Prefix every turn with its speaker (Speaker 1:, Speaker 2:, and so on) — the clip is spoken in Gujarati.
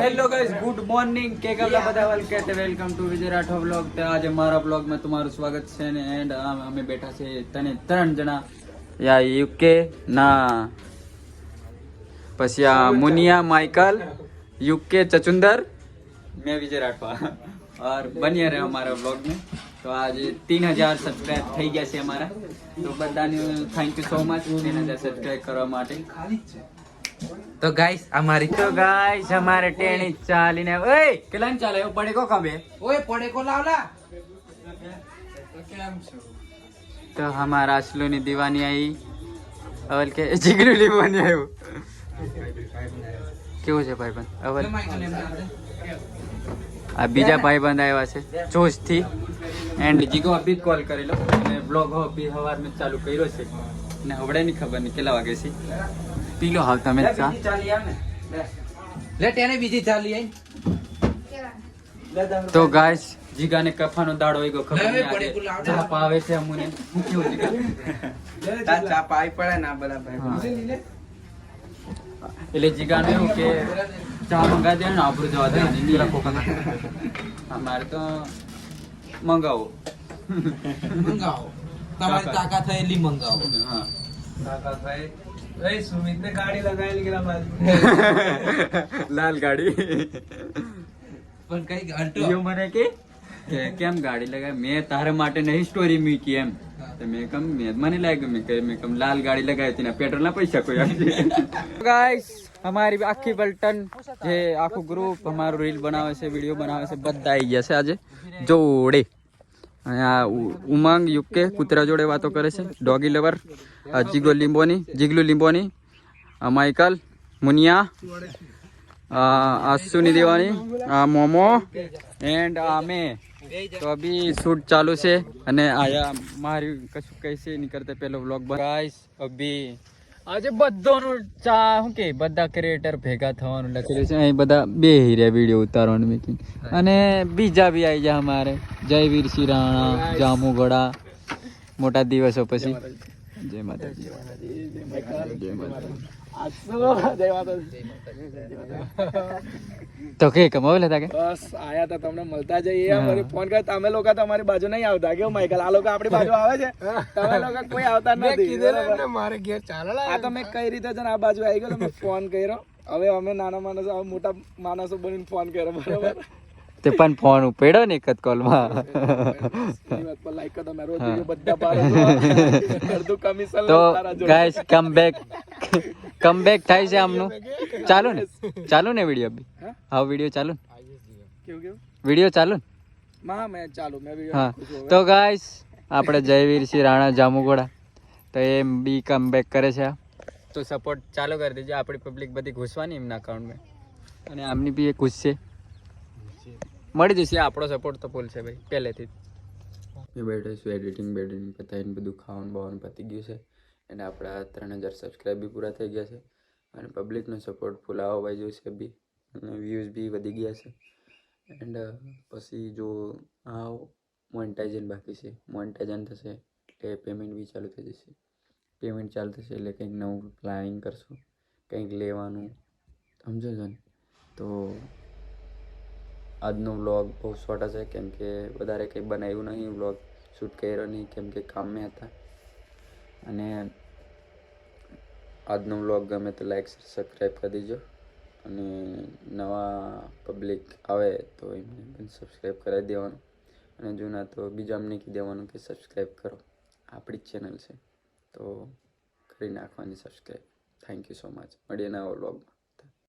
Speaker 1: हेलो गाइस, गुड मॉर्निंग के कबला बदावल कहते welcome to Vijay Rathore vlog. तो आज મારા વ્લોગ માં તમારું સ્વાગત છે ને એન્ડ અમે બેઠા છે ત્રણ જણા યા યુકે ના પછી આ મુનિયા માइकल यूके चचुंदर मैं विजय राठौर और बनिए रहे हमारा व्लॉग में। तो आज 3000 सब्सक्राइब થઈ ગયા છે અમારા, તો બધાને થેન્ક યુ સો મચ 3000 સબ્સક્રાઇબ કરવા માટે।
Speaker 2: तो गाइस हमारी हमारे टेणी चाली ने ओए
Speaker 1: કેટલા ચાલે એવો પડે કો કબે
Speaker 2: ओए पड़े को लावला
Speaker 1: तो हमारा असलू ની દીવાની आई अवल के जिगरू લીવાની આવ્યો કેવું છે ભાઈબંધ અવલ આ બીજા ભાઈબંધ આવ્યા છે જોશ થી એન્ડ જીગો અભી કોલ કરેલો અને બ્લોગ હો અભી હવાર में ચાલુ કર્યો છે ને હવડે ની ખબર ની કેટલા વાગે છે પીલો હાલ તમે ચા
Speaker 2: ले टेने बीजी चाली आई
Speaker 1: तो गाइस જીગા ને કફાનો દાડો હોય ગયો ખબર
Speaker 2: લે,
Speaker 1: નહીં
Speaker 2: પડે કુલ
Speaker 1: આજે ચા પાવે છે અમને હું કેવું જીગા
Speaker 2: ता चा पाई पड़े ना बड़ा भाई
Speaker 1: એટલે જીગાનું એવું કે ચા મંગા દે ને આબરૂ જવા દે નહીં રાખો અમારે તો મંગાવો
Speaker 2: मंगाओ તમારી તાકાત है ली मंगाओ
Speaker 1: હા
Speaker 2: ताकात भाई ए सुमित ने गाड़ी लगाई लेकिन बाजू
Speaker 1: લાલ ગાડી
Speaker 2: પણ કઈ ઘંટો
Speaker 1: યો મને કે કેમ ગાડી લગાવી મેં તારા માટે નહીં સ્ટોરી મૂકી એમ તો મેં કમ મને લાગ્યું મેં કમ લાલ ગાડી લગાવી હતી ને પેટ્રોલ ના પૈસા કોઈ આપજે ગાઈસ हमारी आखी पलटन જે આખું ગ્રુપ અમારું રીલ બનાવે છે વિડિયો બનાવે છે બધા આવી ગયા છે આજે જોડે અહીંયા ઉમંગ યુકે કૂતરા જોડે વાતો કરે છે ડોગી લવર જીગલુ લીંબોની માइकल मुनिया आसुनी दीवानी मोमो एंड आमे तो अभी शूट चालू से अने आया मारी कशु कैसे नहीं करते पहले व्लॉग गाइस अभी आज बधाનું ચા હું કે બધા ક્રિએટર ભેગા થવાનું લખેલું છે અહીં બધા બેહી રહ્યા વિડિયો ઉતારવાનું મેકિંગ અને બીજા બી આવી જાય અમારે જયવીર સિંહ રાણા જામુગડા મોટા દિવસો પછી જય માતાજી જય માતાજી તો કે કમાવેલા હતા કે
Speaker 2: બસ આયા તા તમને મળતા જઈએ અમારે ફોન કર તમે લોકો તો અમારી બાજુ નહીં આવતા કે માइकल આ લોકો આપણી બાજુ આવે છે તમે લોકો કોઈ આવતા નથી કીધેલું મારે ઘેર ચાલલા આ તો મેં કઈ રીતે જન આ બાજુ આવી ગયો મેં ફોન કર્યો હવે અમે નાના માણસો મોટા માણસો બનીને ફોન કર્યો બરાબર
Speaker 1: તે પણ ફોન ઉપાડ્યો ને એક જ કોલમાં
Speaker 2: એ વાત પર લાઈક કરો તમે રોજ વિડિયો બધા પાડો અડધું કમિશન
Speaker 1: તો
Speaker 2: તારા જો
Speaker 1: ગાઈસ કમબેક થાય છે આમનું ચાલુ ને વિડિયો બી હા વિડિયો ચાલુ
Speaker 2: કેવું
Speaker 1: વિડિયો ચાલુ
Speaker 2: માં મેં ચાલુ મેં
Speaker 1: હા
Speaker 2: વિડિયો
Speaker 1: તો ગાઈસ આપણે જયવીર સિંહ રાણા જામુગોડા તો એ બી કમબેક કરે છે તો સપોર્ટ ચાલુ કરી દેજો આપણી પબ્લિક બધી ઘૂસવાની એમના અકાઉન્ટમાં અને આમની બી એ ઘૂસશે મળી જશે આપણો સપોર્ટ તો ફૂલ છે ભાઈ પહેલેથી જ બેઠે છું એડિટિંગ પતાવીને બધું ખાવાનું બાવાનું પતી ગયું છે અને આપણા 3000 સબસ્ક્રાઈબ બી પૂરા થઈ ગયા છે અને પબ્લિકનો સપોર્ટ ફૂલ આવવા બાજુ છે બી અને વ્યૂઝ બી વધી ગયા છે એન્ડ પછી જો આ મોનેટાઇઝેશન બાકી છે મોનેટાઇઝેશન થશે એટલે પેમેન્ટ બી ચાલુ થઈ જશે પેમેન્ટ ચાલુ થશે એટલે કંઈક નવું પ્લાનિંગ કરશું કંઈક લેવાનું સમજો છો ને તો આજનો વ્લોગ બહુ શોર્ટ હશે કેમ કે વધારે કંઈ બનાવ્યું નહીં વ્લોગ શૂટ કર્યો નહીં કેમ કે કામમાં હતા અને આજનો વ્લોગ ગમે તો લાઈક સબસ્ક્રાઈબ કરી દેજો અને નવા પબ્લિક આવે તો એમને પણ સબસ્ક્રાઈબ કરાવી દેવાનું અને જૂના તો બીજામને કહી દેવાનું કે સબસ્ક્રાઈબ કરો આપણી જ ચેનલ છે તો કરી નાખવાની subscribe thank you so much મળીએ નવા વ્લોગમાં